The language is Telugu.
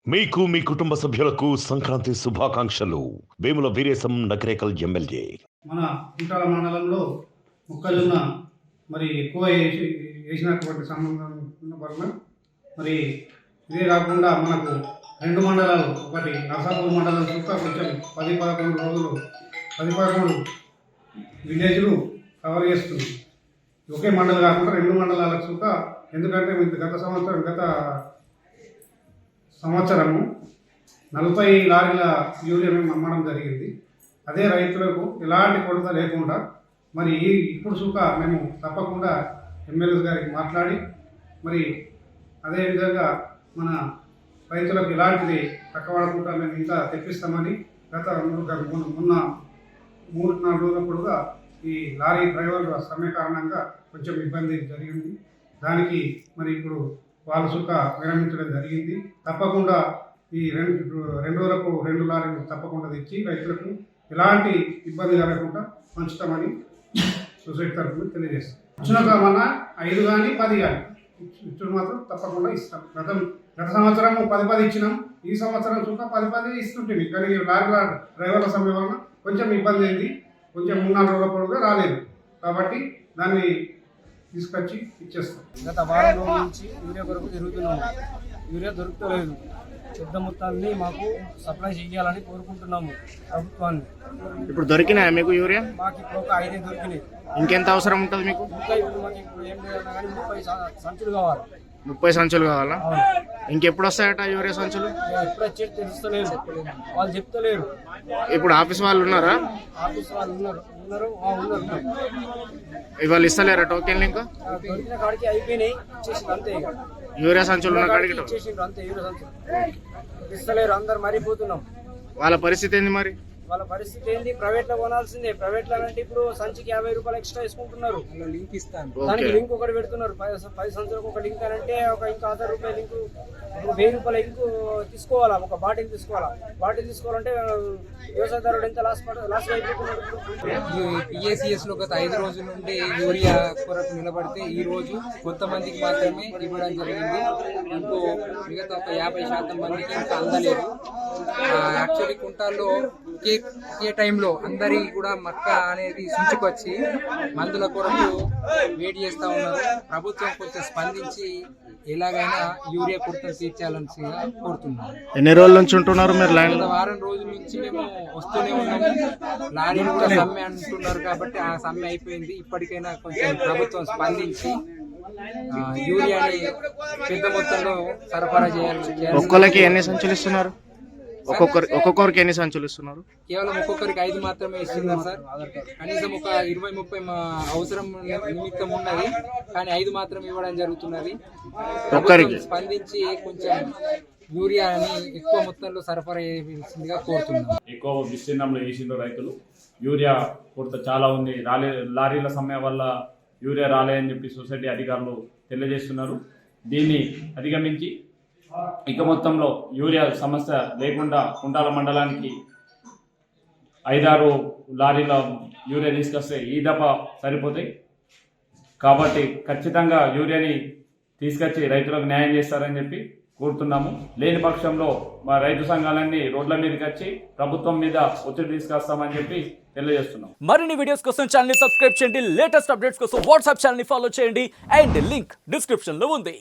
మీకు మీ కుటుంబ సభ్యులకు సంక్రాంతి శుభాకాంక్షలు. వేముల వీరేశం నకరేకల్ ఎమ్మెల్యే. మన కుంటాల మండలంలో మొక్కజొన్న మరి ఎక్కువ వేసినటువంటి సంబంధం ఉన్న వలన మరి ఇదే కాకుండా మనకు రెండు మండలాలు, ఒకటి నర్సాపూర్ మండలం చుట్టూ కొంచెం 10-11 రోజులు 10-11 విలేజ్లు కవర్ చేస్తుంది. ఒకే మండలం కాకుండా రెండు మండలాల చుట్టూ, ఎందుకంటే గత సంవత్సరము 40 లారీల యూరియా మేము అమ్మడం జరిగింది. అదే రైతులకు ఎలాంటి కొరత లేకుండా మరి ఇప్పుడు సుఖ మేము తప్పకుండా ఎమ్మెల్యే గారికి మాట్లాడి మరి అదేవిధంగా మన రైతులకు ఎలాంటిది తక్కువడకుండా మేము ఇంకా తెప్పిస్తామని గత మొన్న 3-4 రోజులప్పుడుగా ఈ లారీ డ్రైవర్ల సమ్మె కారణంగా కొంచెం ఇబ్బంది జరిగింది. దానికి మరి ఇప్పుడు వాళ్ళ సుఖ విరమించడం జరిగింది. తప్పకుండా ఈ రెండు రోజులకు 2 లారీలు తప్పకుండా తెచ్చి రైతులకు ఎలాంటి ఇబ్బంది కలగకుండా పంచుతామని సొసైటీ తరఫున తెలియజేస్తాం. ఇచ్చిన మన 5 కానీ 10 కానీ ఇచ్చుడు మాత్రం తప్పకుండా ఇస్తాం. గత సంవత్సరం 10 ఇచ్చినాం. ఈ సంవత్సరం చుట్టూ 10 ఇస్తుంటుంది. కానీ లారీల డ్రైవర్ల సమ్మె వలన కొంచెం ఇబ్బంది అయింది. కొంచెం 3-4 రోజుల పొడుగా రాలేదు. కాబట్టి దాన్ని తీసుకొచ్చి ఇచ్చేస్తాం. గత వారం రోజుల నుంచి యూరియా కొరకు తిరుగుతున్నాము. యూరియా దొరుకుతలేదు. పెద్ద మొత్తాన్ని మాకు సప్లై చేయాలని కోరుకుంటున్నాము ప్రభుత్వాన్ని. ఇప్పుడు దొరికినాయా మీకు యూరియా? మాకు ఇప్పుడు ఒక 5 దొరికినాయి. ఇంకెంత అవసరం ఉంటుంది మీకు? ఇంకా ఇప్పుడు మాకు ఇప్పుడు ఏం లేదన్నా కానీ 30 సంచులు కావాలి. 30 సంచులు కావాలా? ఇంకెప్పుడు వస్తాయట యూరియా సంచులు? ఎప్పుడు వచ్చేది తెలుస్తలేదు, వాళ్ళు చెప్తలేరు. ఇప్పుడు ఆఫీస్ వాళ్ళు ఉన్నారా? ఆఫీస్ వాళ్ళు ఉన్నారు. ఇవాళ ఇస్తలేరా టోకెన్లు? ఇంకా దొరికిన కాడికి అయిపోయినాయి, ఇచ్చేసింది అంతే. ఇక యూరియా సంచులు ఉన్న కాడికి ఇచ్చేసిండ్రు అంతే. యూరియా సంచులు ఇస్తలేరు, అందరు మరిపోతున్నాం. వాళ్ళ పరిస్థితి ఏంది మరి? వాళ్ళ పరిస్థితి ఏంది? ప్రైవేట్ లో కొనాల్సిందే. ప్రైవేట్ లో అంటే ఇప్పుడు సంచికి 50 రూపాయలు ఎక్స్ట్రా వేసుకుంటున్నారు. లింక్ ఇస్తాను, దానికి లింక్ ఒకటి పెడుతున్నారు. 10 సంచులకు ఒక లింక్ అని అంటే ఇంకా 1000 రూపాయలు లింక్. ఇప్పుడు 1000 రూపాయల లింక్ తీసుకోవాలా, ఒక బాటిల్ తీసుకోవాలా. బాటిల్ తీసుకోవాలంటే వ్యవసాయదారుడు ఎంత లాస్ అయిపోతున్నాడు. పిఏసిఎస్ లో గత 5 రోజుల నుండి యూరియా కొరకు నిలబడితే ఈ రోజు కొంతమందికి మాత్రమే ఇవ్వడం జరిగింది. ఇంకో మిగతా ఒక 50% మందికి ఇంకా అందలేదు. యాక్చువల్లీ కుంటాల్లో ఏ టైంలో అందరికి కూడా మక్క అనేది సుంచుకొచ్చి మందుల కొరకు వెయిట్ చేస్తూ ఉన్నారు. ప్రభుత్వం కొంచెం స్పందించి ఎలాగైనా యూరియా కొరతను తీర్చాలని కోరుతున్నాం. ఎన్ని రోజుల నుంచి ఉంటున్నారు మీరు లైన్? వారం రోజుల నుంచి మేము వస్తూనే ఉన్నాము. లారీలు కూడా సమ్మె అంటున్నారు కాబట్టి ఆ సమ్మె అయిపోయింది. ఇప్పటికైనా కొంచెం ప్రభుత్వం స్పందించి యూరియాని పెద్ద మొత్తంలో సరఫరా చేయాలి. ఒక్కొక్కరికి ఎన్ని సంచులు ఇస్తున్నారు? ఒక్కొక్కరికి ఎన్ని సంచులు ఇస్తున్నారు? కేవలం ఒక్కొక్కరికి 5 మాత్రమే ఇస్తున్నారు సార్. కనీసం ఒక 20-30 అవసరం నిమిత్తం ఉన్నది, కానీ 5 మాత్రం ఇవ్వడం జరుగుతున్నది. ఒక్కరికి స్పందించి కొంచెం యూరియాని ఎక్కువ మొత్తంలో సరఫరా చేయాల్సిందిగా కోరుతున్నాం. ఎక్కువ విస్తీర్ణంలో వేసిండ్రు రైతులు. యూరియా కొరత చాలా ఉంది. లారీల సమ్మె వల్ల యూరియా రాలేదని చెప్పి సొసైటీ అధికారులు తెలియజేస్తున్నారు. దీన్ని అధిగమించి ఇక మొత్తంలో యూరియా సమస్య లేకుండా కుంటాల మండలానికి 5-6 లారీల యూరియా తీసుకొస్తే ఈ దఫా సరిపోతాయి. కాబట్టి ఖచ్చితంగా యూరియాని తీసుకొచ్చి రైతులకు న్యాయం చేస్తారని చెప్పి కోరుతున్నాము. లేని పక్షంలో మా రైతు సంఘాలన్నీ రోడ్ల మీదకి వచ్చి ప్రభుత్వం మీద ఒత్తిడి తీసుకొస్తామని చెప్పి తెలియజేస్తున్నాం. మరిన్ని వీడియోస్ కోసం ఛానల్ ని సబ్స్క్రైబ్ చేయండి. లేటెస్ట్ అప్డేట్స్ కోసం వాట్సాప్ ఛానల్ ని ఫాలో చేయండి. అండ్ లింక్ డిస్క్రిప్షన్ లో ఉంది.